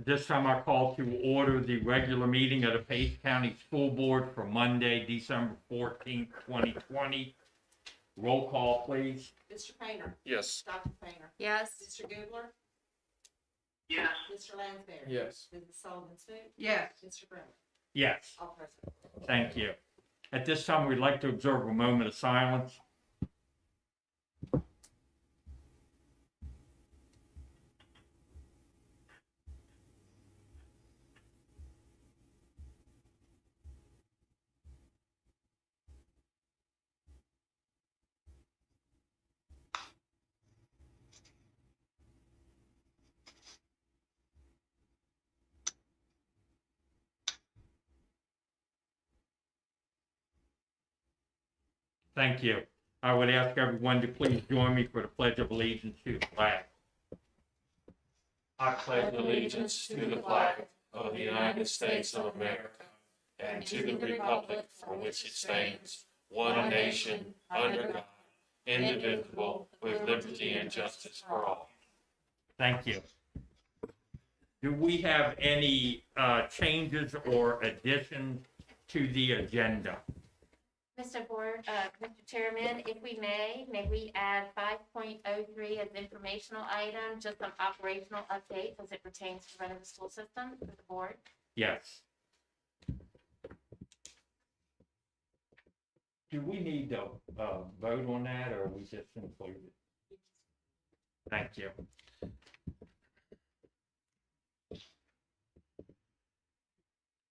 this time I call to order the regular meeting of the Page County School Board for Monday, December 14th, 2020. Roll call, please. Mr. Painter. Yes. Dr. Painter. Yes. Mr. Goodler. Yes. Mr. Lansbury. Yes. Mrs. Sullivan Smoot. Yes. Mr. Brennan. Yes, All present. thank you. At this time, we'd like to observe a moment of silence. Thank you. I would ask everyone to please join me for the Pledge of Allegiance to the flag. I pledge allegiance to the flag of the United States of America and to the republic for which it stands, one nation, under God, indivisible, with liberty and justice for all. Thank you. Do we have any changes or additions to the agenda? Mr. Chairman, if we may we add 5.03 as informational item, just some operational updates as it pertains to running the school system for the board? Yes. Do we need to vote on that, or we just include it? Thank you.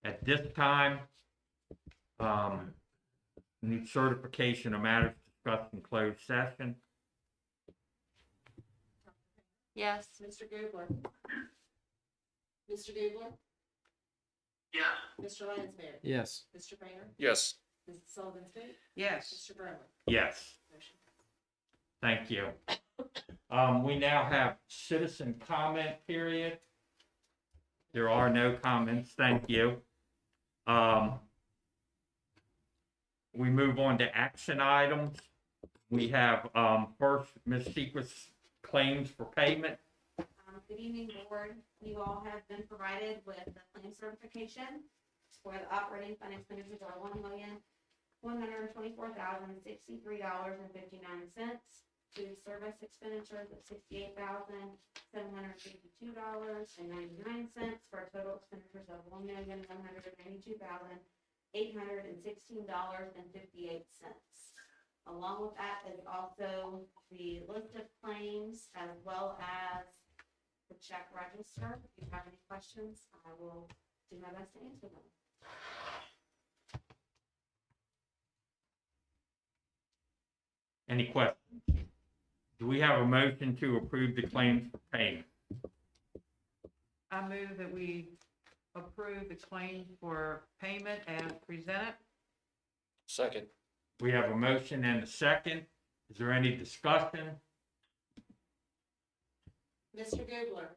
At this time, need certification of matters discussed in closed session. Yes. Mr. Goodler. Mr. Goodler. Yes. Mr. Lansbury. Yes. Mr. Painter. Yes. Mrs. Sullivan Smoot. Yes. Mr. Brennan. Yes, Motion passes. thank you. We now have citizen comment period. There are no comments, thank you. We move on to action items. We have first, Ms. Sequist's claims for payment. Good evening, board. You all have been provided with the claim certification for the operating fund expenditures are $1,124,063.59. Food service expenditures of $68,752.99 for a total expenditures of $1,192,816.58. Along with that is also the list of claims as well as the check register. If you have any questions, I will do my best to answer them. Any questions? Do we have a motion to approve the claims for payment? I move that we approve the claim for payment as presented. Second. We have a motion and a second. Is there any discussion? Mr. Goodler.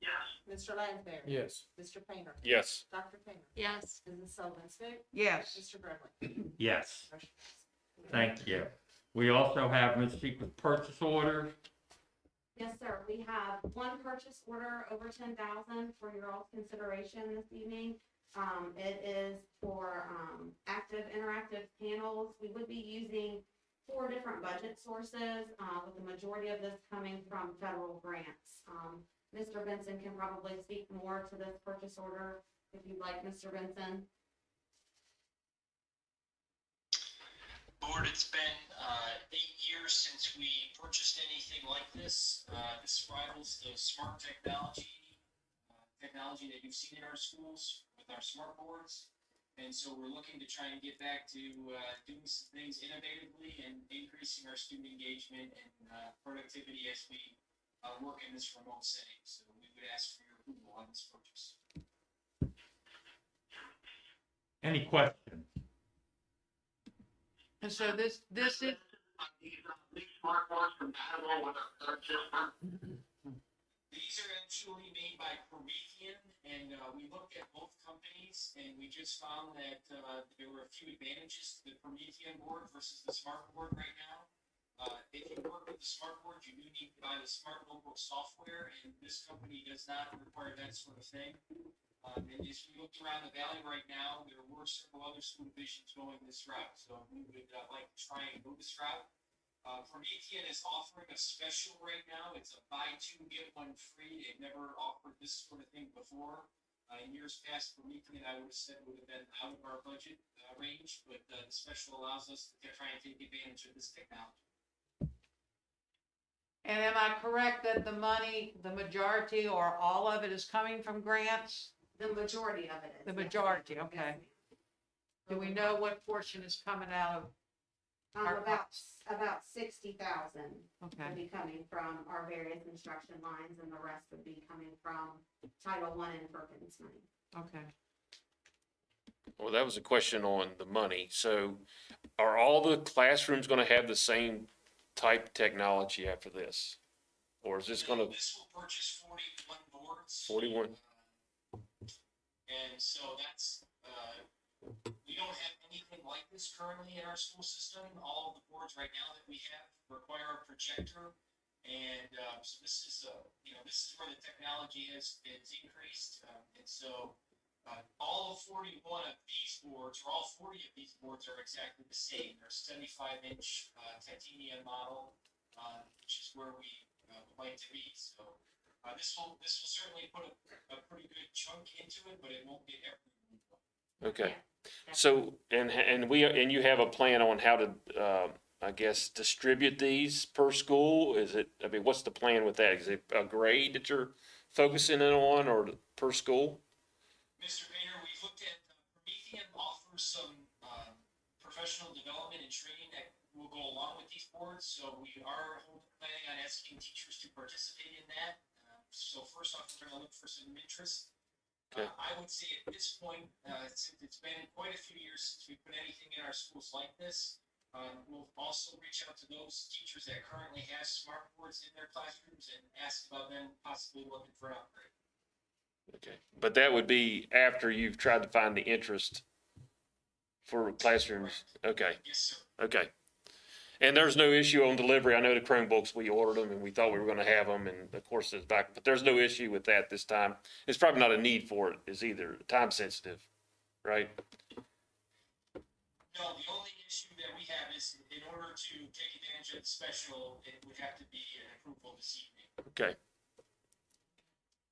Yes. Mr. Lansbury. Yes. Mr. Painter. Yes. Dr. Painter. Yes. Mrs. Sullivan Smoot. Yes. Mr. Brennan. Yes, Motion passes. thank you. We also have Ms. Sequist purchase orders. Yes, sir. We have one purchase order over $10,000 for your all's consideration this evening. It is for active interactive panels. We would be using 4 different budget sources, with the majority of this coming from federal grants. Mr. Benson can probably speak more to this purchase order if you'd like, Mr. Benson. Board, it's been 8 years since we purchased anything like this. This rivals the smart technology that you've seen in our schools with our smart boards. And so we're looking to try and get back to doing some things innovatively and increasing our student engagement and productivity as we work in this remote setting. So we would ask for your approval on this purchase. Any questions? And so this is, These smartphones compatible with our third system? These are actually made by Promethean, and we looked at both companies, and we just found that there were a few advantages to the Promethean board versus the smart board right now. If you work with the smart board, you do need to buy the smart notebook software, and this company does not require that sort of thing. And as we looked around the valley right now, there were several other school divisions going this route, so we would like to try and go this route. Promethean is offering a special right now. It's a buy two, get one free. They've never offered this sort of thing before. In years past, Promethean, I would have said, would have been out of our budget range, but the special allows us to try and take advantage of this technology. And am I correct that the money, the majority or all of it is coming from grants? The majority of it is. The yes. majority, Yes, okay. ma'am. Do we know what portion is coming out of, About 60,000 would okay, be coming from our various instruction lines, and the rest would be coming from Title I and Perkins money. okay. Well, that was a question on the money. So are all the classrooms gonna have the same type technology after this? Or is this gonna, This will purchase 41 boards. 41? And so that's, we don't have anything like this currently in our school system. All of the boards right now that we have require a projector. And, so this is, this is where the technology is increased. And so, all of 41 of these boards, or all 40 of these boards are exactly the same. They're 75-inch, titanium model, which is where we would like to be. So, this will certainly put a pretty good chunk into it, but it won't get everything. okay. So, and you have a plan on how to, I guess, distribute these per school? Is it, I mean, what's the plan with that? Is it a grade that you're focusing in on or per school? Mr. Painter, we've looked at, Promethean offers some professional development and training that will go along with these boards, so we are planning on asking teachers to participate in that. So first off, we're gonna look for some interest. Okay. I would say at this point, since it's been quite a few years since we put anything in our schools like this, we'll also reach out to those teachers that currently have smart boards in their classrooms and ask about them possibly looking for an upgrade. Okay, but that would be after you've tried to find the interest for classrooms? Okay, Yes, sir. okay. And there's no issue on delivery. I know the Chromebooks, we ordered them and we thought we were gonna have them, and of course it's back, but there's no issue with that this time. It's probably not a need for it, is either time sensitive, right? No, the only issue that we have is in order to take advantage of the special, it would have to be an approval this evening. Okay,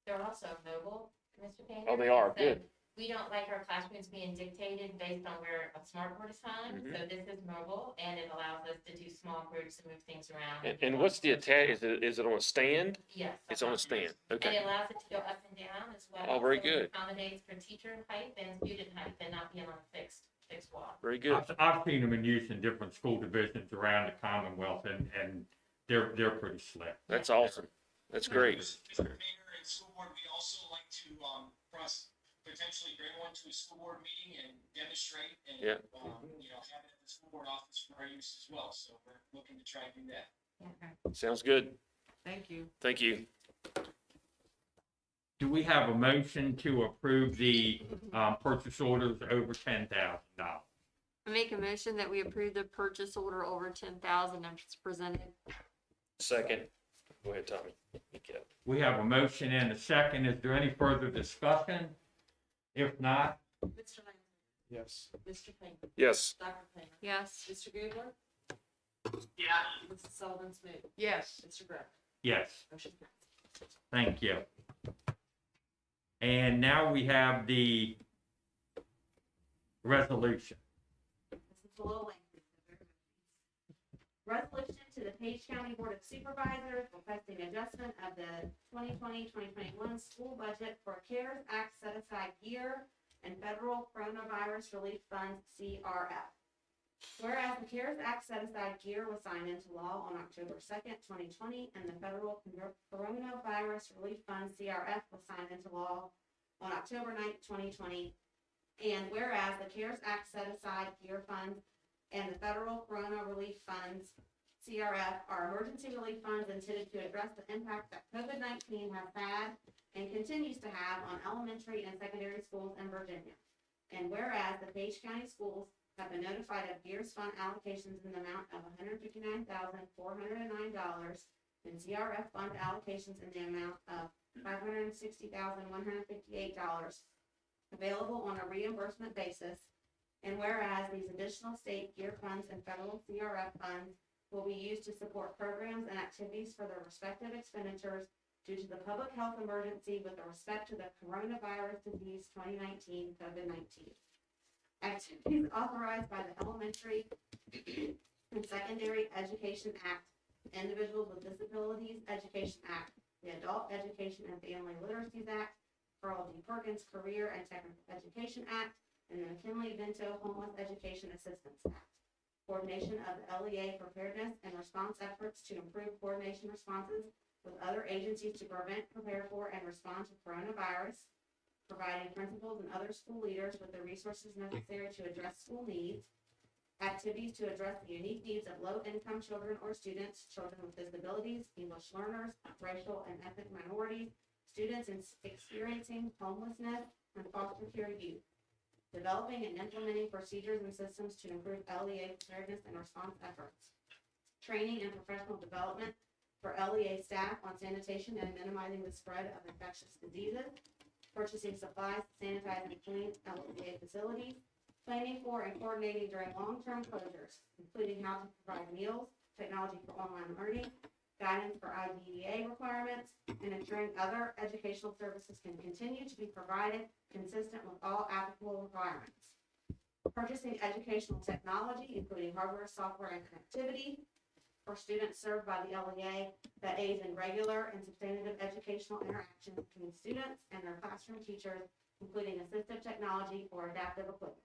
They're also mobile, Mr. Painter. Oh, they are, So good. We don't like our classrooms being dictated based on where a smart board is found, Mhm. so this is mobile, and it allows us to do small groups and move things around. and what's the attach, is it on a stand? Yes. It's on a stand, And okay. it allows it to go up and down as well. Oh, very so it good. accommodates for teacher height and student height and not being on a fixed wall. Very good. I've seen them in use in different school divisions around the Commonwealth, and they're pretty slick. That's awesome. That's great. Mr. Mayor and school board, we also like to, potentially bring one to a school board meeting and demonstrate and, Yeah. have it at the school board office for our use as well. So we're looking to try and do that. Okay, Sounds good. thank you. Thank you. Do we have a motion to approve the purchase orders over $10,000? I make a motion that we approve the purchase order over 10,000 as presented. Second. Go ahead, Tommy. Okay. We have a motion and a second. Is there any further discussion? If not, Mr. Lansing. Yes. Mr. Painter. Yes. Dr. Painter. Yes. Mr. Goodler. Yes, Mrs. Sullivan Smith. Yes, Mr. Griffin. yes, Motion passes. thank you. And now we have the resolution. This is a little lengthy, so bear with me. Resolution to the Page County Board of Supervisors requesting adjustment of the 2020-2021 school budget for CARES Act set-aside year and federal coronavirus relief funds, CRF. Whereas the CARES Act set-aside gear was signed into law on October 2nd, 2020, and the federal coronavirus relief fund, CRF, was signed into law on October 9th, 2020. And whereas the CARES Act set-aside gear funds and the federal corona relief funds, CRF, are emergency relief funds intended to address the impact that COVID-19 has had and continues to have on elementary and secondary schools in Virginia. And whereas the Page County Schools have been notified of Gears Fund allocations in the amount of $159,409 and CRF Fund allocations in the amount of $560,158 available on a reimbursement basis. And whereas these additional state gear funds and federal CRF funds will be used to support programs and activities for their respective expenditures due to the public health emergency with respect to the coronavirus disease 2019 COVID-19. Activities authorized by the Elementary and Secondary Education Act, Individuals with Disabilities Education Act, the Adult Education and Family Literacies Act, Carl D. Perkins Career and Technical Education Act, and the McKinley-Vento Homeless Education Assistance Act. Coordination of the LEA preparedness and response efforts to improve coordination responses with other agencies to prevent, prepare for, and respond to coronavirus, providing principals and other school leaders with the resources necessary to address school needs, activities to address the unique needs of low-income children or students, children with disabilities, English learners, racial and ethnic minorities, students experiencing homelessness, and foster care youth. Developing and implementing procedures and systems to improve LEA preparedness and response efforts. Training and professional development for LEA staff on sanitation and minimizing the spread of infectious diseases. Purchasing supplies to sanitize and clean LEA facilities. Planning for and coordinating during long-term closures, including how to provide meals, technology for online learning, guidance for IDEA requirements, and ensuring other educational services can continue to be provided consistent with all applicable requirements. Purchasing educational technology, including hardware, software, and connectivity for students served by the LEA that aids in regular and substantive educational interactions between students and their classroom teachers, including assistive technology or adaptive equipment.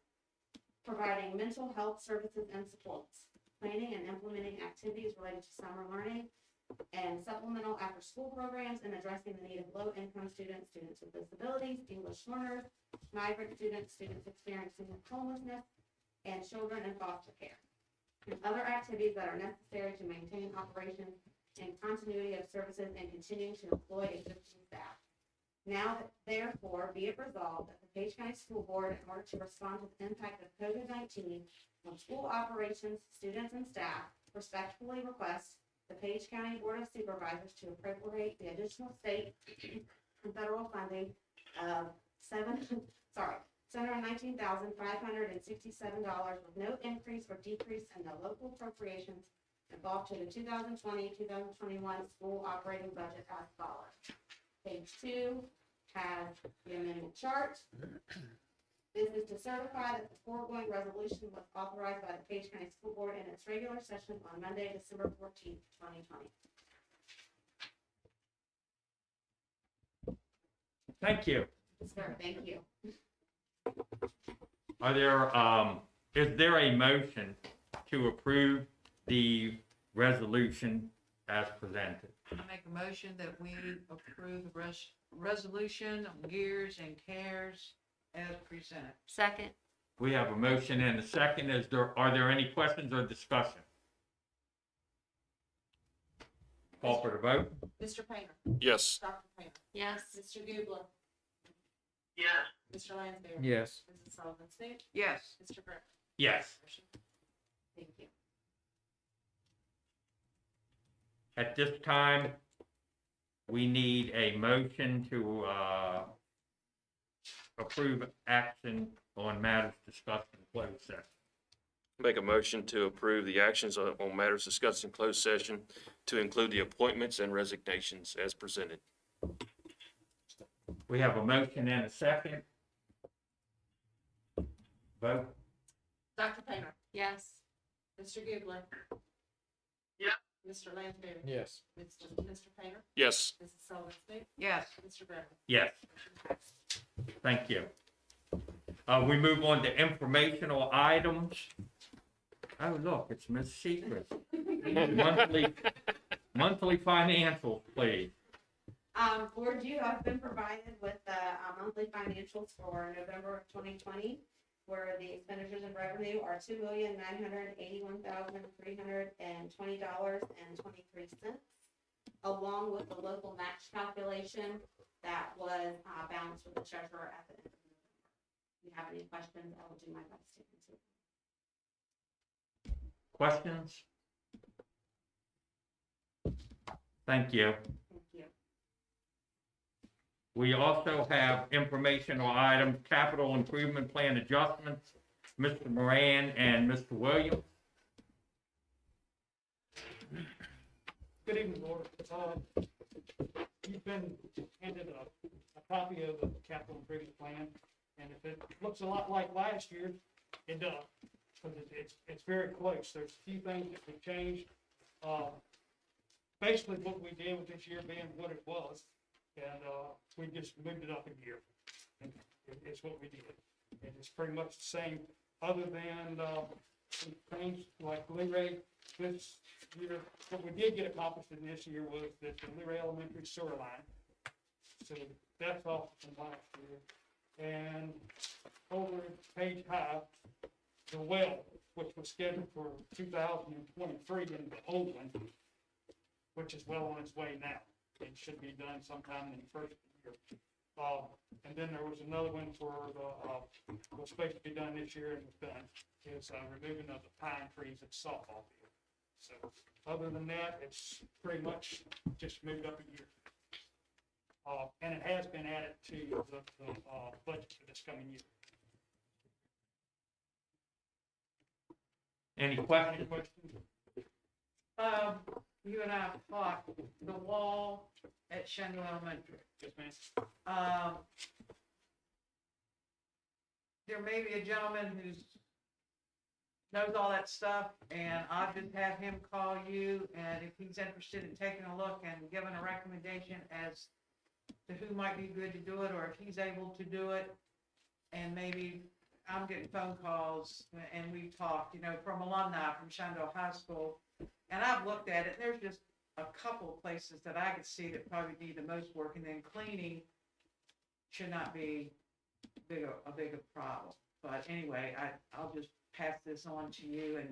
Providing mental health services and supports. Planning and implementing activities related to summer learning and supplemental after-school programs, and addressing the need of low-income students, students with disabilities, English learners, migrant students, students experiencing homelessness, and children in foster care, and other activities that are necessary to maintain operations and continuity of services and continuing to employ existing staff. Now, therefore, be it resolved that the Page County School Board, in order to respond to the impact of COVID-19 on school operations, students, and staff, respectfully requests the Page County Board of Supervisors to appropriate the additional state and federal funding of $719,567 with no increase or decrease in the local appropriations involved to the 2020-2021 school operating budget as follows. Page 2 has the amendment chart. This is to certify that the foregoing resolution was authorized by the Page County School Board in its regular session on Monday, December 14th, 2020. Thank you. Sir, thank you. Is there a motion to approve the resolution as presented? I make a motion that we approve the resolution on gears and cares as presented. Second. We have a motion and a second. Are there any questions or discussion? Call for the vote. Mr. Painter, Yes. Dr. Painter, Yes. Mr. Gubler, yes, Mr. Lansbury. Yes. Mrs. Sullivan Smith, Yes. Mr. Grimm. Yes. Thank you. At this time, we need a motion to approve action on matters discussed in closed session. Make a motion to approve the actions on matters discussed in closed session to include the appointments and resignations as presented. We have a motion and a second. Vote. Dr. Painter, Yes. Mr. Gubler. Yeah. Mr. Lansbury. Yes. Mr. Painter, Yes. Mrs. Sullivan Smith, Yes. Mr. Grimm. Yes. Thank you. We move on to informational items. Oh, look, it's Ms. Secret. Monthly financials, please. Board, you have been provided with the monthly financials for November of 2020, where the expenditures and revenue are $2,981,320.23, along with the local match calculation that was balanced with the treasurer at the end of November. If you have any questions, I will do my best to answer. Questions? Thank you. Thank you. We also have informational items, capital improvement plan adjustments, Mr. Moran and Mr. Williams. Good evening, Board. You've been handed a copy of the capital improvement plan, and if it looks a lot like last year, it does, because it's very close. There's a few things that we changed. Basically, what we did with this year being what it was, and we just moved it up a year. It's what we did. And it's pretty much the same, other than some things like Lee-Ray. This year, what we did get accomplished in this year was that the Lee-Ray Elementary sewer line. So that's off from last year. And over at page 5, the well, which was scheduled for 2023 in the old one, which is well on its way now. It should be done sometime in the first year. And then there was another one for the, was supposed to be done this year and was done, is removing of the pine trees at softball field. So other than that, it's pretty much just moved up a year. And it has been added to the budget for this coming year. Any Any questions? questions? You and I talked, the wall at Shenandoah Elementary. Yes, ma'am. There may be a gentleman who's knows all that stuff, and I'll just have him call you, and if he's interested in taking a look and giving a recommendation as to who might be good to do it, or if he's able to do it, and maybe I'm getting phone calls, and we've talked, from alumni from Shenandoah High School, and I've looked at it, there's just a couple of places that I could see that probably need the most work, and then cleaning should not be a bigger problem. But anyway, I'll just pass this on to you and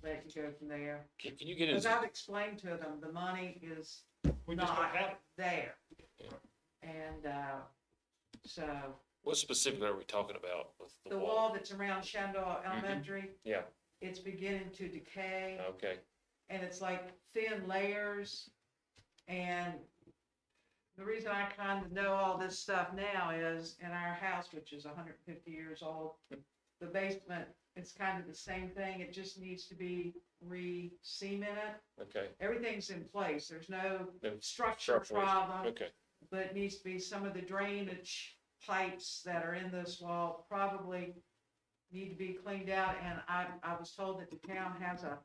let you go from there. Can you get Because his, I've explained to them, the money is We just not don't have it. there. Yeah. And, so, what specifically are we talking about with the wall that's around Shenandoah Elementary, Yeah, it's beginning to decay, okay, and it's like thin layers. And the reason I kind of know all this stuff now is in our house, which is 150 years old, the basement, it's kind of the same thing. It just needs to be re-cemented. okay, Everything's in place. There's no No structure structural issue. problem, Okay, but it needs to be some of the drainage pipes that are in this wall probably need to be cleaned out. And I was told that the town has a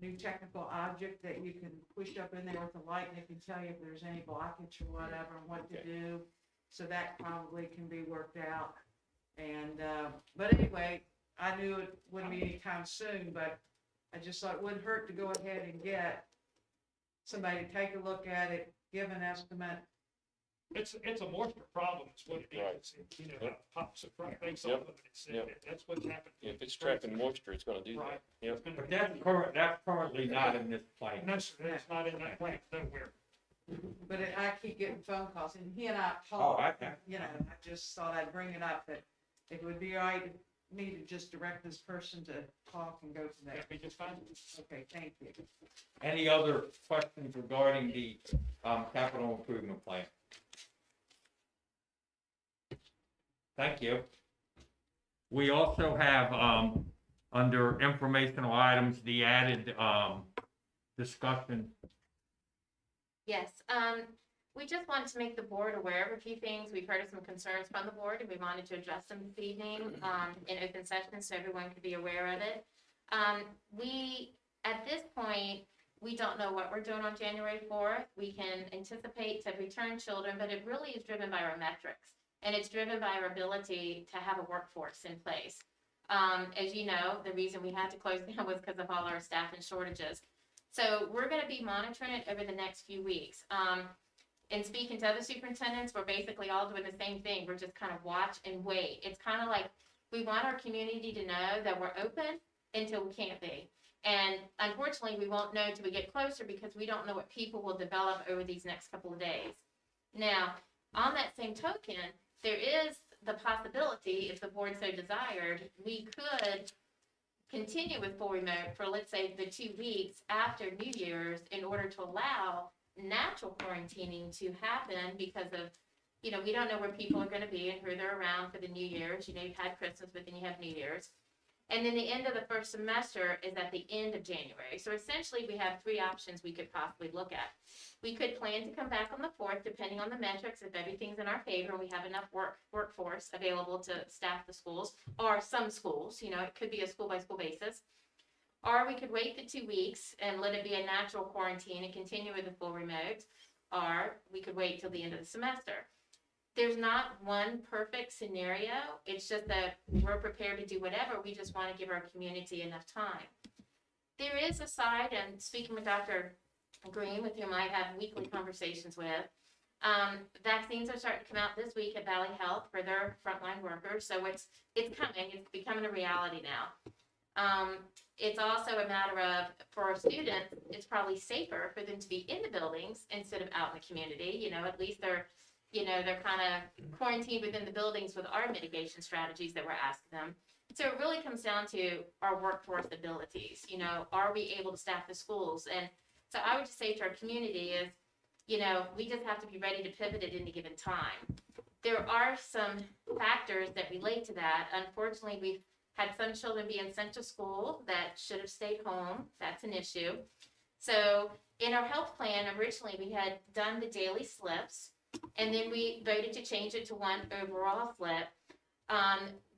new technical object that you can push up in there with a light, and it can tell you if there's any blockage or whatever and what to Okay. do. So that probably can be worked out. And, but anyway, I knew it wouldn't be anytime soon, but I just thought it wouldn't hurt to go ahead and get somebody to take a look at it, give an estimate. It's a moisture problem, is what it Right. is. It pops the front face Yep. off of it. Yep. That's what's happened. if it's trapping moisture, it's gonna do that. Right. Yep, It's gonna But be- that's currently not in this plan. No, sir, it's not in that plan nowhere. But I keep getting phone calls, and he and I Oh, talked, okay. I just thought I'd bring it up, that it would be all right, me to just direct this person to talk and go from there. That'd be just fine. Okay, thank you. Any other questions regarding the capital improvement plan? Thank you. We also have, under informational items, the added discussion. Yes, we just wanted to make the board aware of a few things. We've heard of some concerns from the board, and we wanted to address them this evening, in open session, so everyone could be aware of it. At this point, we don't know what we're doing on January 4th. We can anticipate to return children, but it really is driven by our metrics. And it's driven by our ability to have a workforce in place. As you know, the reason we had to close down was because of all our staffing shortages. So we're gonna be monitoring it over the next few weeks. And speaking to other superintendents, we're basically all doing the same thing. We're just kind of watch and wait. It's kind of like, we want our community to know that we're open until we can't be. And unfortunately, we won't know till we get closer, because we don't know what people will develop over these next couple of days. Now, on that same token, there is the possibility, if the board so desired, we could continue with full remote for, let's say, the 2 weeks after New Year's in order to allow natural quarantining to happen because of, you know, we don't know where people are gonna be and who they're around for the New Year's. You know, you've had Christmas, but then you have New Year's. And then the end of the first semester is at the end of January. So essentially, we have 3 options we could possibly look at. We could plan to come back on the 4th, depending on the metrics, if everything's in our favor, we have enough workforce available to staff the schools, or some schools, you know, it could be a school-by-school basis. Or we could wait the 2 weeks and let it be a natural quarantine and continue with the full remote, or we could wait till the end of the semester. There's not one perfect scenario. It's just that we're prepared to do whatever. We just want to give our community enough time. There is a side, and speaking with Dr. Green, with whom I have weekly conversations with, vaccines are starting to come out this week at Valley Health for their frontline workers. So it's coming. It's becoming a reality now. It's also a matter of, for our students, it's probably safer for them to be in the buildings instead of out in the community. You know, at least they're kind of quarantined within the buildings with our mitigation strategies that we're asking them. So it really comes down to our workforce abilities. You know, are we able to staff the schools? And so I would just say to our community is, you know, we just have to be ready to pivot at any given time. There are some factors that relate to that. Unfortunately, we've had some children being sent to school that should have stayed home. That's an issue. So in our health plan, originally we had done the daily slips, and then we voted to change it to one overall slip.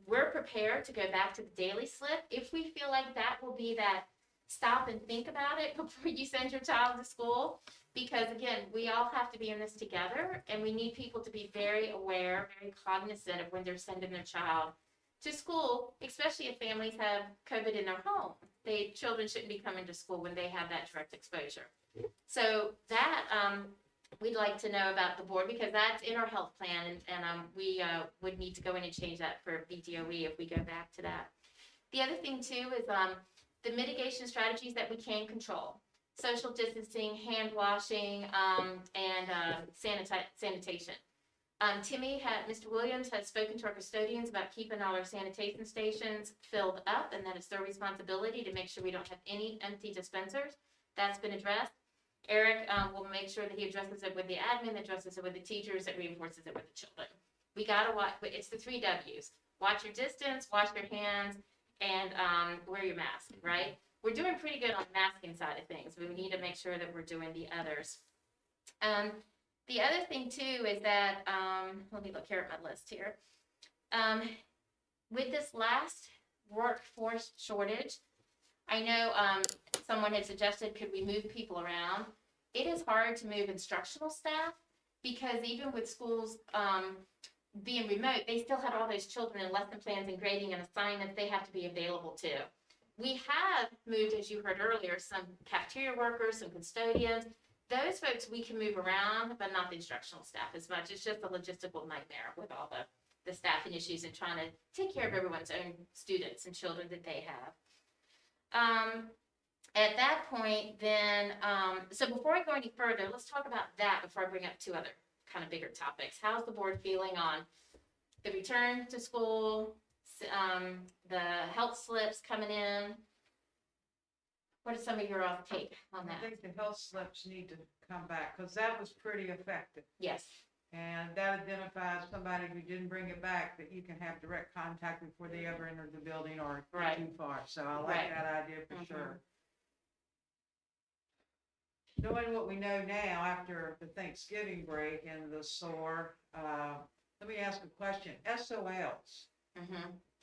We're prepared to go back to the daily slip if we feel like that will be that stop and think about it before you send your child to school. Because again, we all have to be in this together, and we need people to be very aware, very cognizant of when they're sending their child to school, especially if families have COVID in their home. Children shouldn't be coming to school when they have that direct exposure. So that, we'd like to know about the board, because that's in our health plan, and we would need to go in and change that for BDOE if we go back to that. The other thing too is the mitigation strategies that we can control. Social distancing, hand washing, and sanitation. Mr. Williams has spoken to our custodians about keeping all our sanitation stations filled up, and that it's their responsibility to make sure we don't have any empty dispensers. That's been addressed. Eric will make sure that he addresses it with the admin, that addresses it with the teachers, that reinforces it with the children. We gotta watch, it's the 3 W's. Watch your distance, wash your hands, and wear your mask, right? We're doing pretty good on the masking side of things, but we need to make sure that we're doing the others. The other thing too is that, let me look here at my list here. With this last workforce shortage, I know someone had suggested, could we move people around? It is hard to move instructional staff, because even with schools being remote, they still have all those children in lesson plans and grading and assignments they have to be available to. We have moved, as you heard earlier, some cafeteria workers, some custodians. Those folks we can move around, but not the instructional staff as much. It's just a logistical nightmare with all the staffing issues and trying to take care of everyone's own students and children that they have. At that point, then, so before I go any further, let's talk about that before I bring up 2 other kind of bigger topics. How's the board feeling on the return to school, the health slips coming in? What is some of your take on that? I think the health slips need to come back, because that was pretty effective. Yes. And that identifies somebody who didn't bring it back, that you can have direct contact before they ever enter the building or Right. too far. So I like Right. that idea for Mhm. sure. Knowing what we know now after the Thanksgiving break and the SOAR, let me ask a question. SOLs,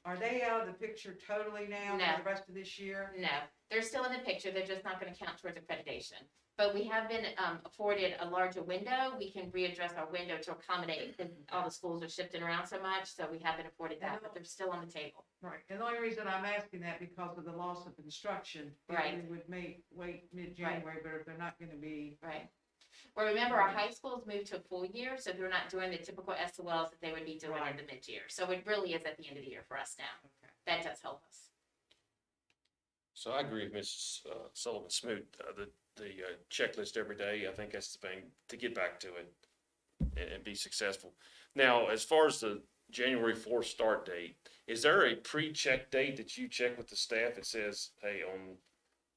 are they out of the picture totally now No. for the rest of this year? No, they're still in the picture. They're just not going to count towards accreditation. But we have been afforded a larger window. We can readdress our window to accommodate, because all the schools are shifting around so much. So we have been afforded that, but they're still on the table. Right, and the only reason I'm asking that because of the loss of instruction. Right. We would wait mid-January, but if they're not gonna be. Right. Well, remember, our high schools moved to a full year, so they're not doing the typical SOLs that they would be doing in the mid-year. So it really is at the end of the year for us now. Okay. That does help us. So I agree with Mrs. Sullivan Smoot, the checklist every day. I think that's the thing to get back to it and be successful. Now, as far as the January 4th start date. Is there a pre-check date that you check with the staff that says, hey, on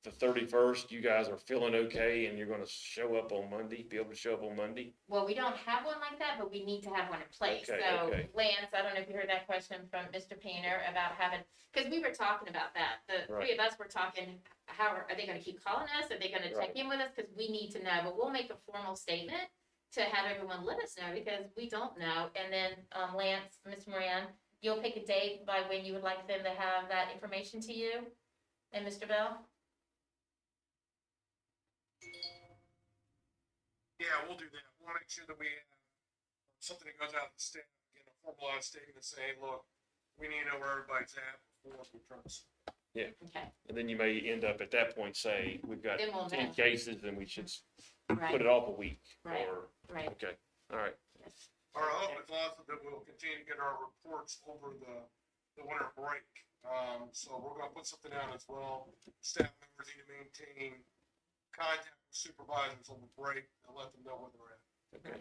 the 31st, you guys are feeling okay and you're gonna show up on Monday, be able to show up on Monday? Well, we don't have one like that, but we need to have one in place. Okay, So okay. Lance, I don't know if you heard that question from Mr. Painter about having, because we were talking about that. The three of us were talking, how are they gonna keep calling us? Are they gonna check Right. in with us? Because we need to know, but we'll make a formal statement to have everyone let us know because we don't know. And then, Lance, Ms. Moran, you'll pick a date by when you would like them to have that information to you? And Mr. Bell? Yeah, we'll do that. We'll make sure that we have something that goes out to the staff, a formalized statement saying, look, we need to know where everybody's at before we turn this. Okay, And then you may end up at that point say, we've got Then we'll 10 know. cases and we should right, put it off a week. Right. Or, right, okay, all right. yes. Our hope is also that we'll continue to get our reports over the winter break. So we're gonna put something out as well. Staff members need to maintain contact with supervisors on the break and let them know where they're at. Okay.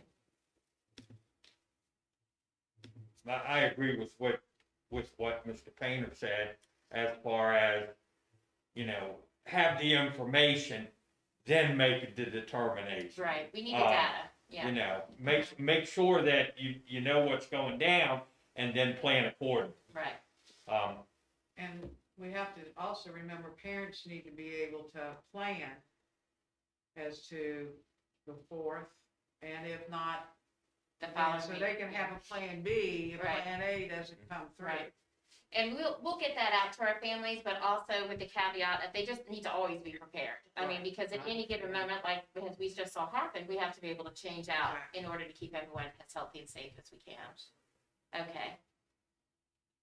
I agree with what Mr. Painter said, as far as, have the information, then make the determination. Right, we need the data, yeah, Make sure that you know what's going down, and then plan accordingly. right, And we have to also remember, parents need to be able to plan as to the 4th, and if not, the following so week. they can have a plan B if Right. plan A doesn't come through. Right. And we'll get that out to our families, but also with the caveat that they just need to always be prepared. I mean, Right. because at any given moment, like as we just saw happen, we have to be able to change out in order to keep everyone as healthy and safe as we can. Okay.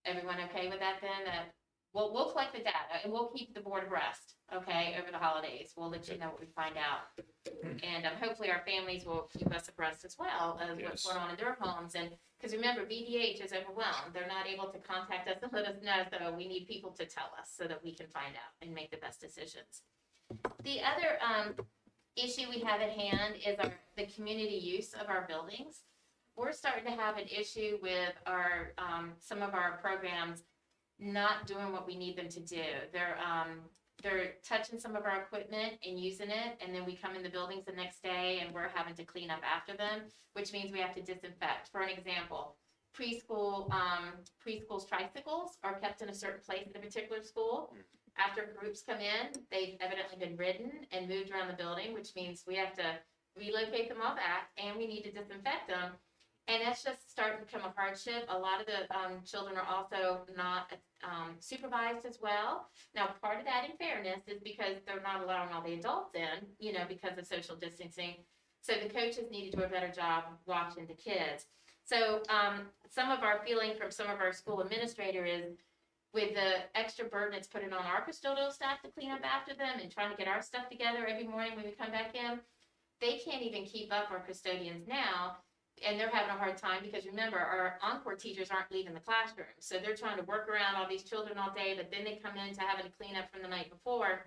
Everyone okay with that then? We'll collect the data and we'll keep the board abreast, okay, over the holidays. We'll let you know what we find out. And hopefully our families will keep us abreast as well as what's Yes. going on in their homes. And, because remember, VDH is overwhelmed. They're not able to contact us and let us know, so we need people to tell us so that we can find out and make the best decisions. The other issue we have at hand is the community use of our buildings. We're starting to have an issue with our some of our programs not doing what we need them to do. They're touching some of our equipment and using it, and then we come in the buildings the next day and we're having to clean up after them, which means we have to disinfect. For an example, preschool's tricycles are kept in a certain place at a particular school. After groups come in, they've evidently been ridden and moved around the building, which means we have to relocate them all back and we need to disinfect them. And that's just starting to become a hardship. A lot of the children are also not supervised as well. Now, part of that, in fairness, is because they're not allowing all the adults in, because of social distancing. So the coaches need to do a better job watching the kids. So some of our feeling from some of our school administrator is, with the extra burden it's putting on our custodial staff to clean up after them and trying to get our stuff together every morning when we come back in, they can't even keep up our custodians now. And they're having a hard time because remember, our encore teachers aren't leaving the classroom. So they're trying to work around all these children all day, but then they come in to having to clean up from the night before.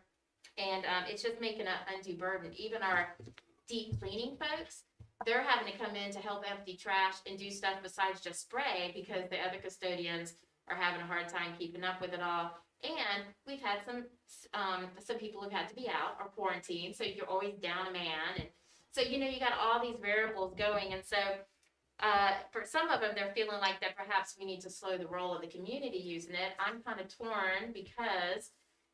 And it's just making an undue burden. Even our deep cleaning folks, they're having to come in to help empty trash and do stuff besides just spray because the other custodians are having a hard time keeping up with it all. And we've had some people who've had to be out or quarantined. So you're always down a man. And so, you got all these variables going. And so for some of them, they're feeling like that perhaps we need to slow the roll of the community using it. I'm kind of torn because,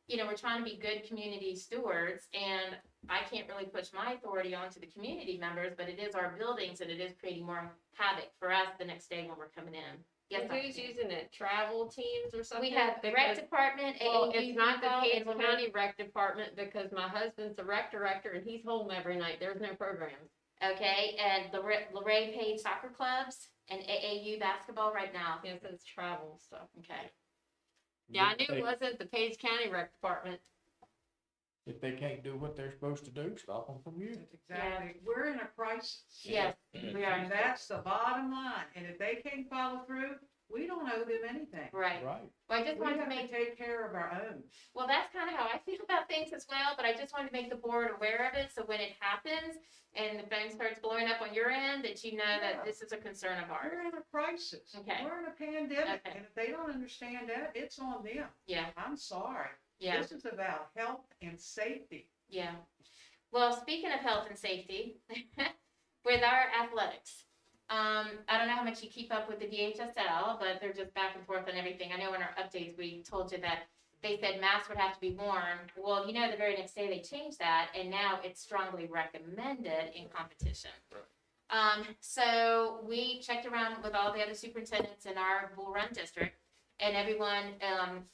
we're trying to be good community stewards and I can't really push my authority onto the community members, but it is our buildings and it is creating more havoc for us the next day when we're coming in. Yes, And who's using it? Travel teams or something? we have the rec department, Well, AAU it's not the people, Page and County Rec Department because my husband's the rec director and he's home every night. There's no programs. okay, and Lorraine Page soccer clubs and AAU basketball right now. Yes, it's travel stuff. Okay. Yeah, I knew it wasn't the Page County Rec Department. If they can't do what they're supposed to do, stop them from using it. That's exactly, we're in a crisis. Yes, we are, And that's the bottom line, and if they can't follow through, we don't owe them anything. right. Right. Well, I just We wanted to have to make, take care of our own. well, that's kind of how I feel about things as well, but I just wanted to make the board aware of it, so when it happens and the phone starts blowing up on your end, that you know that this is a concern of ours. We're in a crisis. Okay. We're in a pandemic, Okay. and if they don't understand that, it's on them. Yeah, I'm sorry. yeah. This is about health and safety. Yeah. Well, speaking of health and safety, with our athletics, I don't know how much you keep up with the VHSL, but they're just back and forth on everything. I know in our updates, we told you that they said masks would have to be worn. Well, you know, the very next day they changed that, and now it's strongly recommended in competition. So we checked around with all the other superintendents in our Bull Run district, and everyone,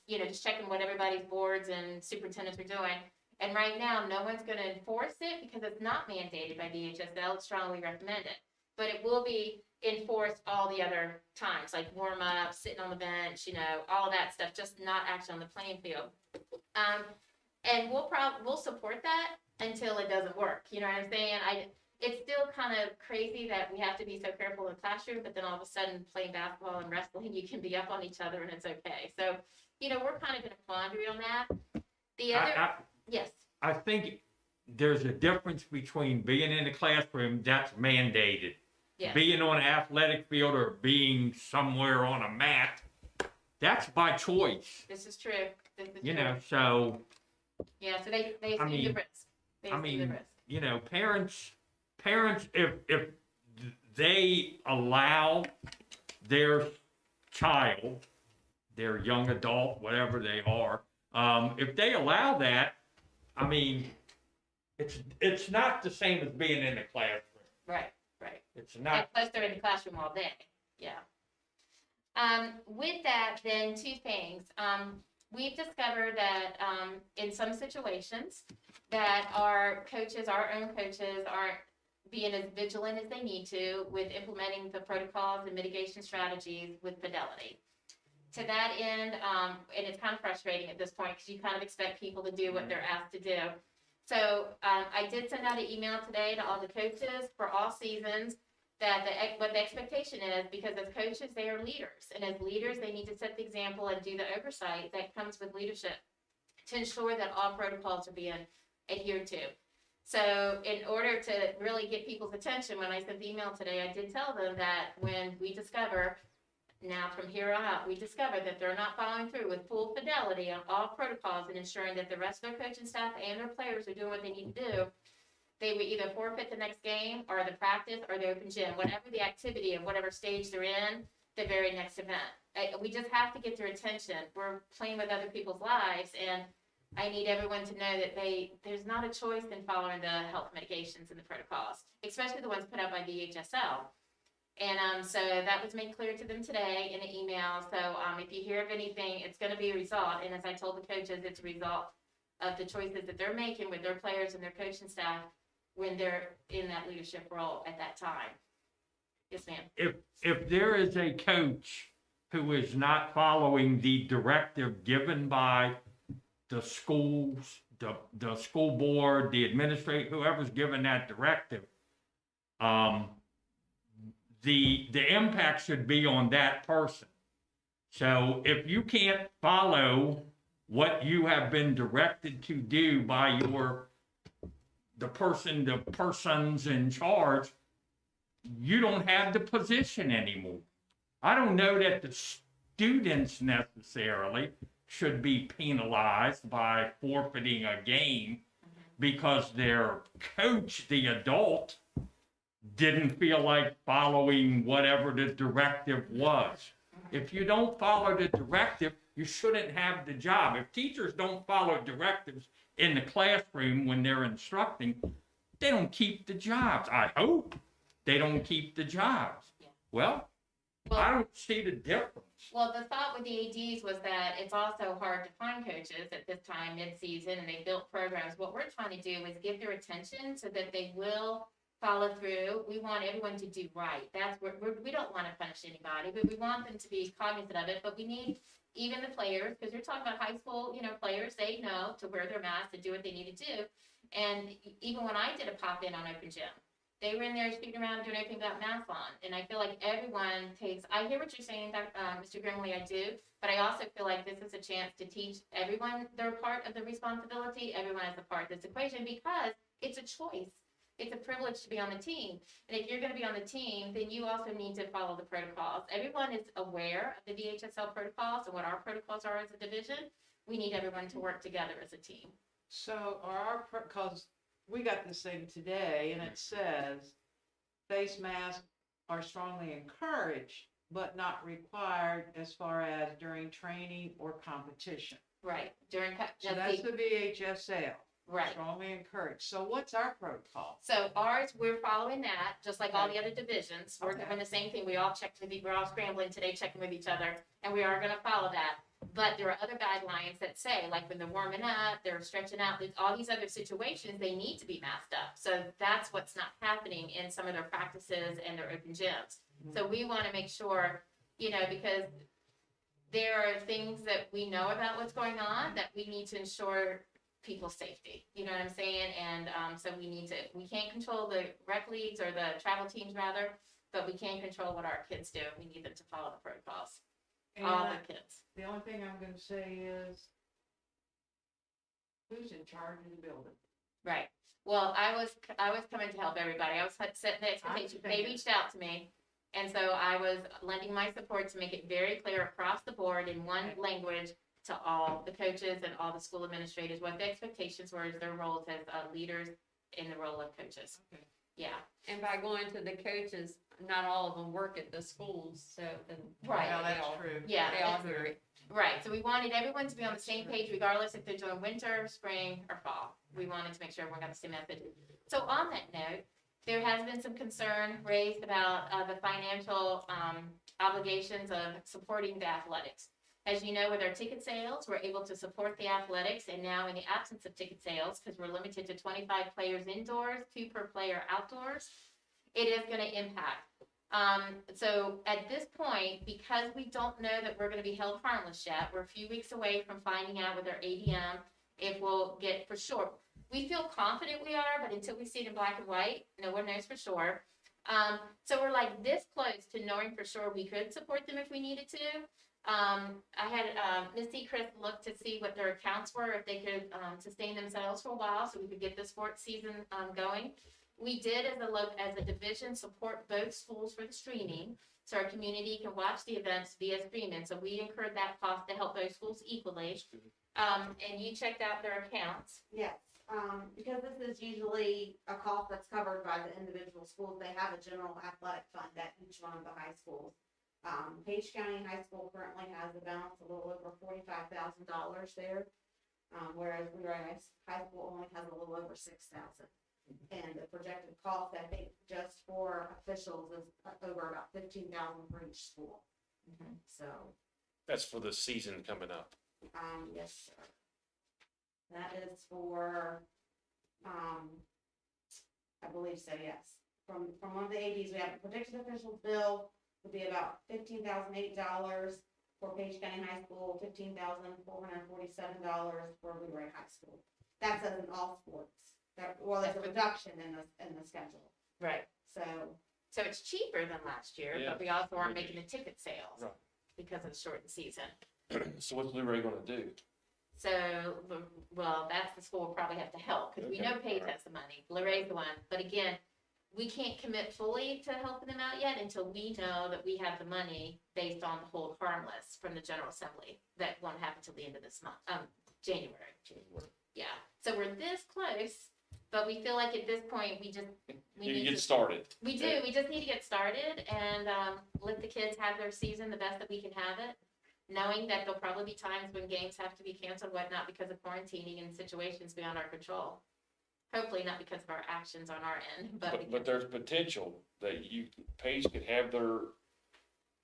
you know, just checking what everybody's boards and superintendents are doing. And right now, no one's gonna enforce it because it's not mandated by VHSL, it's strongly recommended. But it will be enforced all the other times, like warm up, sitting on the bench, you know, all that stuff, just not actually on the playing field. And we'll support that until it doesn't work, you know what I'm saying? It's still kind of crazy that we have to be so careful in the classroom, but then all of a sudden playing basketball and wrestling, you can be up on each other and it's okay. So, you know, we're kind of in a quandary on that. The other, yes, I think there's a difference between being in the classroom, that's mandated. yes, Being on an athletic field or being somewhere on a mat, that's by choice, this is true. This is you true. know, so, Yeah, so they I assume the mean- risk. They I assume the mean, risk. you know, parents, if they allow their child, their young adult, whatever they are, if they allow that, I mean, it's not the same as being in the classroom. Right, right. It's And not, plus they're in the classroom all day, yeah. With that, then two things. We've discovered that, in some situations, that our coaches, our own coaches, aren't being as vigilant as they need to with implementing the protocols and mitigation strategies with fidelity. To that end, and it's kind of frustrating at this point because you kind of expect people to do what they're asked to do. So I did send out an email today to all the coaches for all seasons that what the expectation is, because as coaches, they are leaders. And as leaders, they need to set the example and do the oversight that comes with leadership to ensure that all protocols are being adhered to. So in order to really get people's attention, when I sent the email today, I did tell them that when we discover, now from here on out, we discover that they're not following through with full fidelity on all protocols and ensuring that the rest of their coaching staff and their players are doing what they need to do, they would either forfeit the next game or the practice or the open gym, whatever the activity of whatever stage they're in, the very next event. We just have to get their attention. We're playing with other people's lives, and I need everyone to know that there's not a choice in following the health mitigations and the protocols, especially the ones put out by VHSL. And so that was made clear to them today in an email. So if you hear of anything, it's going to be a result. And as I told the coaches, it's a result of the choices that they're making with their players and their coaching staff when they're in that leadership role at that time. Yes, ma'am. if there is a coach who is not following the directive given by the schools, the school board, the administrator, whoever's given that directive, the impact should be on that person. So if you can't follow what you have been directed to do by the persons in charge, you don't have the position anymore. I don't know that the students necessarily should be penalized by forfeiting a game because their coach, the adult, didn't feel like following whatever the directive was. If you don't follow the directive, you shouldn't have the job. If teachers don't follow directives in the classroom when they're instructing, they don't keep the jobs. I hope they don't keep the jobs. Well, I don't see the difference. Well, the thought with the ADs was that it's also hard to find coaches at this time mid-season, and they built programs. What we're trying to do is give their attention so that they will follow through. We want everyone to do right. That's where, we don't want to punish anybody, but we want them to be cognizant of it. But we need even the players, because you're talking about high school, players, they know to wear their masks and do what they need to do. And even when I did a pop-in on Open Gym, they were in there shooting around doing everything without masks on. And I feel like everyone I hear what you're saying, Mr. Grimley, I do, but I also feel like this is a chance to teach everyone their part of the responsibility, everyone has a part of this equation, because it's a choice. It's a privilege to be on the team. And if you're gonna be on the team, then you also need to follow the protocols. Everyone is aware of the VHSL protocols and what our protocols are as a division. We need everyone to work together as a team. So because we got this thing today and it says face masks are strongly encouraged, but not required as far as during training or competition. Right, So that's the VHSL. right. Strongly encouraged. So what's our protocol? So ours, we're following that, just like all the other divisions. We're Okay. doing the same thing. We all we're all scrambling today, checking with each other, and we are gonna follow that. But there are other guidelines that say, like when they're warming up, they're stretching out, all these other situations, they need to be masked up. So that's what's not happening in some of their practices and their open gyms. So we wanna make sure, because there are things that we know about what's going on that we need to ensure people's safety, you know what I'm saying? And so we can't control the rec leagues or the travel teams rather, but we can control what our kids do. We need them to follow the protocols, all And the kids. the only thing I'm gonna say is, who's in charge of the building? Right. Well, I was coming to help everybody. I was setting the expectation. They reached out to me. And so I was lending my support to make it very clear across the board in one language to all the coaches and all the school administrators, what the expectations were as their roles as leaders in the role of coaches. Okay. Yeah. And by going to the coaches, not all of them work at the schools, so then. Right. Well, they that's all- true. Yeah. They all hear it. Right, so we wanted everyone to be on the same page regardless if they're doing winter, spring, or fall. We wanted to make sure everyone got the same message. So on that note, there has been some concern raised about the financial obligations of supporting the athletics. As you know, with our ticket sales, we're able to support the athletics, and now in the absence of ticket sales, because we're limited to 25 players indoors, 2 per player outdoors, it is gonna impact. So at this point, because we don't know that we're gonna be held harmless yet, we're a few weeks away from finding out with our ADM if we'll get for sure. We feel confident we are, but until we see it in black and white, no one knows for sure. So we're like this close to knowing for sure we could support them if we needed to. I had Ms. Seacrest look to see what their accounts were, if they could sustain themselves for a while so we could get the sports season going. We did, as a division, support both schools for the streaming, so our community can watch the events via streaming. So we incurred that cost to help those schools equally. And you checked out their accounts. Yes, because this is usually a cost that's covered by the individual schools. They have a general athletic fund at each one of the high schools. Page County High School currently has a balance a little over $45,000 there, whereas Blue Ridge High School only has a little over $6,000. And the projected cost, I think, just for officials is over about $15,000 for each school. So, That's for the season coming up. yes, sir. That is for, I believe so, yes. From one of the ADs, we have a predicted officials bill would be about $15,008 for Page County High School, $15,447 for Blue Ridge High School. That's as in all sports. There's a reduction in the schedule. Right. So, So it's cheaper than last year, Yeah. but we also aren't making the ticket sales Right. because of the shortened season. So what's Blue Ray gonna do? So, well, that's the school will probably have to help, because we Okay, know Page alright. has the money, Lorraine's the one, but again, we can't commit fully to helping them out yet until we know that we have the money based on the hold harmless from the General Assembly. That won't happen till the end of this month, January. Yeah, so we're this close, but we feel like at this point, we You need get to. started. We do, we just need to get started and let the kids have their season the best that we can have it, knowing that there'll probably be times when games have to be canceled, whatnot, because of quarantining and situations beyond our control. Hopefully not because of our actions on our end, but But there's potential that Page could have their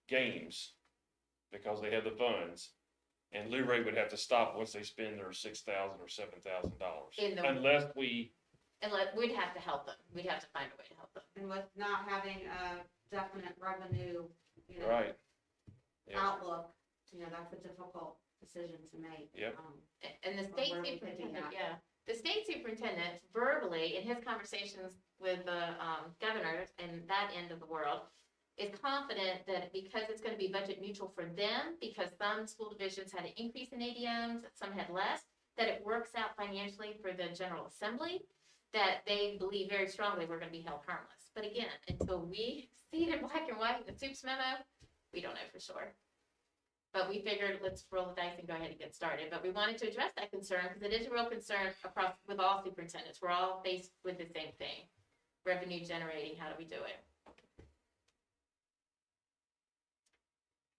games because they have the funds. And Lou Ray would have to stop once they spend their $6,000 or $7,000. In the- Unless we And we'd have to help them. We'd have to find a way to help them. And with not having a definite revenue, you know, Right. Yeah. outlook, you know, that's a difficult decision to make. Yep. And the Well, state where we could do superintendent, that. yeah, the state superintendent verbally, in his conversations with the governors and that end of the world, is confident that because it's gonna be budget neutral for them, because some school divisions had an increase in ADMs, some had less, that it works out financially for the General Assembly, that they believe very strongly we're gonna be held harmless. But again, until we see it in black and white in the soups memo, we don't know for sure. But we figured, let's roll the dice and go ahead and get started. But we wanted to address that concern because it is a real concern across with all superintendents. We're all faced with the same thing. Revenue generating, how do we do it?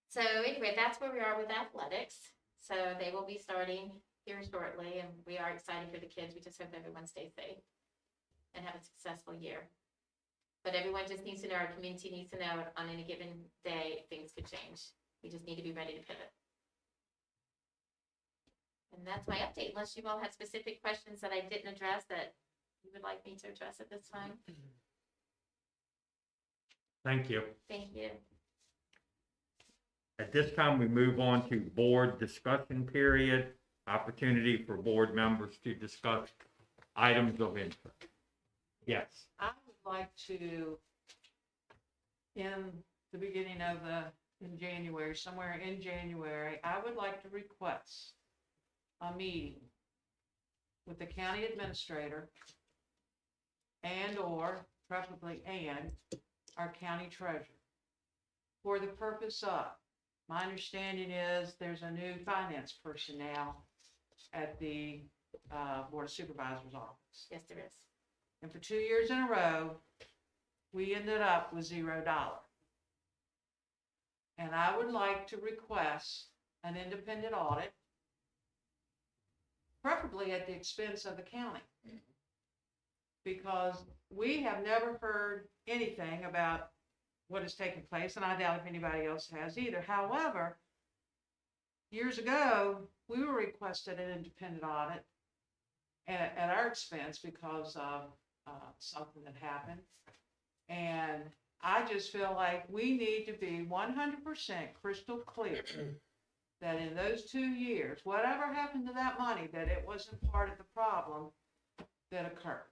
So anyway, that's where we are with athletics. So they will be starting here shortly, and we are excited for the kids. We just hope everyone stays safe and have a successful year. But everyone just needs to know, our community needs to know on any given day, things could change. We just need to be ready to pivot. And that's my update, unless you all have specific questions that I didn't address that you would like me to address at this time. Thank you. Thank you. At this time, we move on to board discussion period, opportunity for board members to discuss items of interest. Yes. I would like to, in the beginning of in January, somewhere in January, I would like to request a meeting with the county administrator and/or preferably our county treasurer for the purpose of, my understanding is there's a new finance person now at the Board of Supervisors office. Yes, there is. And for 2 years in a row, we ended up with $0. And I would like to request an independent audit, preferably at the expense of the county. Because we have never heard anything about what has taken place, and I doubt if anybody else has either. However, years ago, we were requested an independent audit at our expense because of something that happened. And I just feel like we need to be 100% crystal clear that in those 2 years, whatever happened to that money, that it wasn't part of the problem that occurred.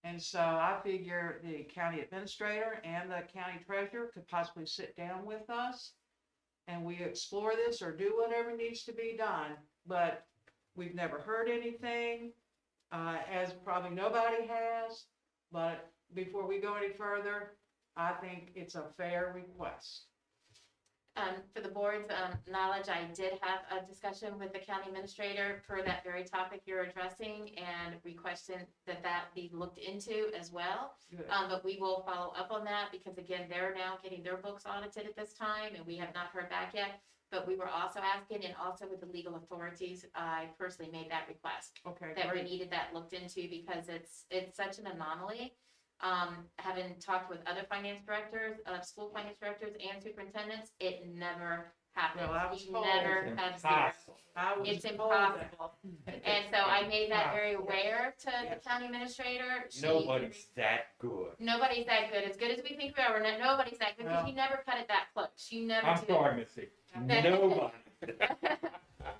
And so I figure the county administrator and the county treasurer could possibly sit down with us and we explore this or do whatever needs to be done. But we've never heard anything, as probably nobody has. But before we go any further, I think it's a fair request. For the board's knowledge, I did have a discussion with the county administrator for that very topic you're addressing and requesting that that be looked into as well. Good. But we will follow up on that because again, they're now getting their books audited at this time and we have not heard back yet. But we were also asking, and also with the legal authorities, I personally made that request. Okay, That we great. needed that looked into because it's such an anomaly. Having talked with other finance directors, school finance directors and superintendents, it never happens. Well, I was You told never It's have zero. impossible. I was It's told that. impossible. And so I made that very aware to the Yes. county administrator. Nobody's that good. Nobody's that good. As good as we think we are, we're not, nobody's that good because No. you never cut it that close. You never I'm do. sorry, Missy. Nobody. No,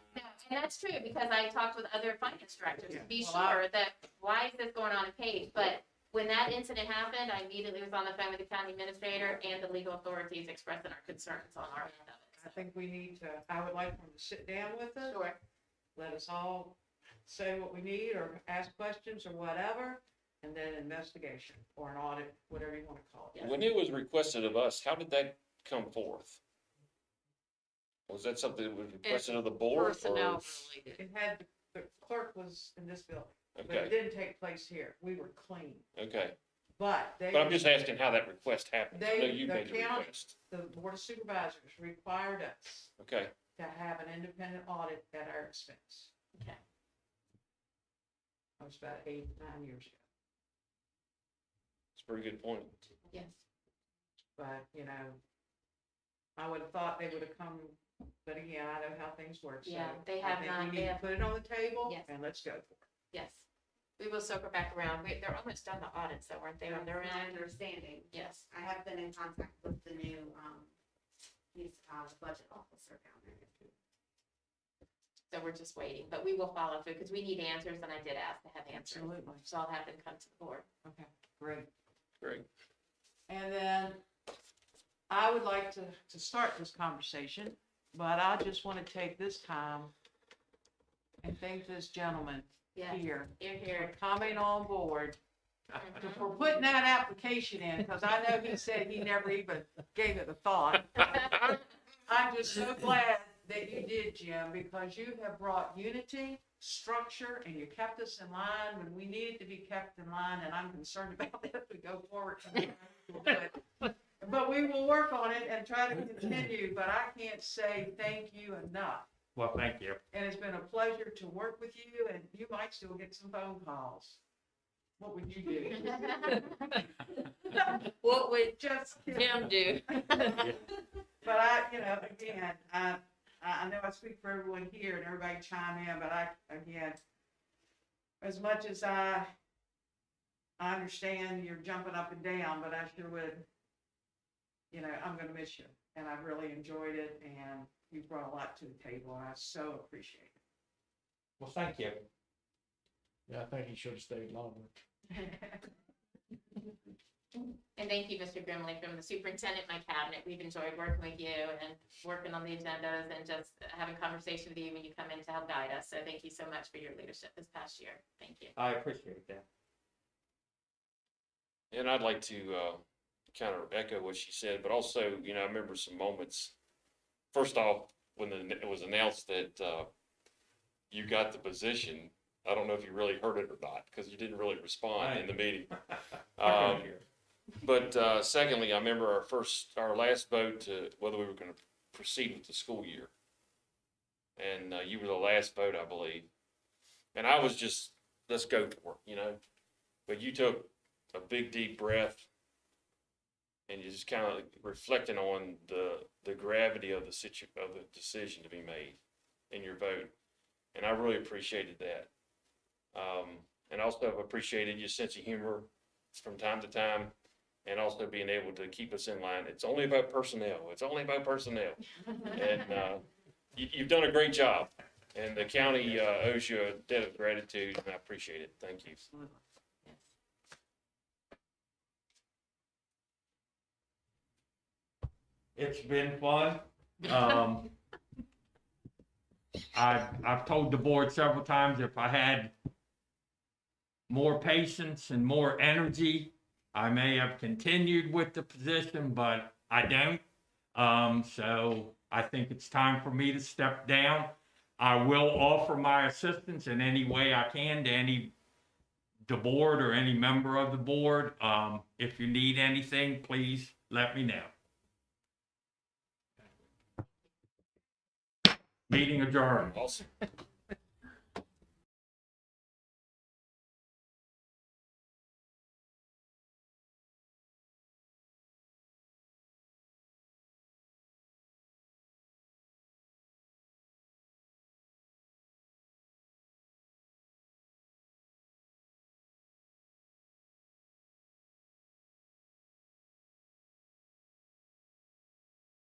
and that's true because I talked with other finance directors to be Well, sure that why is this going on in Page? But when that incident happened, I immediately was on the phone with the county administrator and the legal authorities expressing our concerns on our end of I it. think we need to, I would like them to sit down with us. Sure. Let us all say what we need or ask questions or whatever, and then investigation or an audit, whatever you want to call it. When it was requested of us, how did that come forth? Was that something that was requested of the board? Personnel Or? related. It had, the clerk was in this building, but it Okay, didn't take place here. We were clean. okay. But they, But I'm just asking how that request happened. I know They- you the made the county- request. the Board of Supervisors required us Okay, to have an independent audit at our expense. Okay. That was about 8-9 years ago. it's a pretty good point. Yes. But, you know, I would have thought they would have come, but again, I know how things work, so. Yeah, they I have think not- we they need to have- put it on the table Yes. and let's go for it. Yes. We will circle back around. They're almost done the audits though, weren't they, on their That's my end? understanding. Yes. I have been in contact with the new, he's, the budget officer down there. So we're just waiting, but we will follow through because we need answers and I did ask to have answers. Absolutely. So I'll have them come to the board. Okay, great. Great. And then I would like to start this conversation, but I just want to take this time and thank this gentleman Yeah, here you're for here. coming on board, for putting that application in, because I know he said he never even gave it a thought. I'm just so glad that you did, Jim, because you have brought unity, structure, and you kept us in line when we needed to be kept in line, and I'm concerned about that as we go forward. But we will work on it and try to continue, but I can't say thank you enough. Well, thank you. And it's been a pleasure to work with you, and you might still get some phone calls. What would you do? What would Just kidding. Jim do? But I, again, I know I speak for everyone here and everybody chime in, but again, as much as I understand you're jumping up and down, but I sure would, I'm gonna miss you. And I've really enjoyed it, and you brought a lot to the table, and I so appreciate it. Well, thank you. Yeah, I think he should have stayed longer. And thank you, Mr. Grimley, from the superintendent, my cabinet. We've enjoyed working with you and working on the agendas and just having conversation with you when you come in to help guide us. So thank you so much for your leadership this past year. Thank you. I appreciate that. And I'd like to kind of echo what she said, but also, I remember some moments. First off, when it was announced that you got the position, I don't know if you really heard it or not, because you didn't really respond in the meeting. I couldn't hear. But secondly, I remember our last vote to whether we were going to proceed with the school year. And you were the last vote, I believe. And I was just, let's go for it, But you took a big, deep breath and you just kind of reflecting on the gravity of the decision to be made in your vote. And I really appreciated that. And also I've appreciated your sense of humor from time to time, and also being able to keep us in line. It's only about personnel. It's only about personnel. And you've done a great job. And the county owes you a debt of gratitude, and I appreciate it. Thank you. Absolutely. It's been fun. I've told the board several times if I had more patience and more energy, I may have continued with the position, but I don't. So I think it's time for me to step down. I will offer my assistance in any way I can to the board or any member of the board. If you need anything, please let me know. Meeting adjourned. Awesome.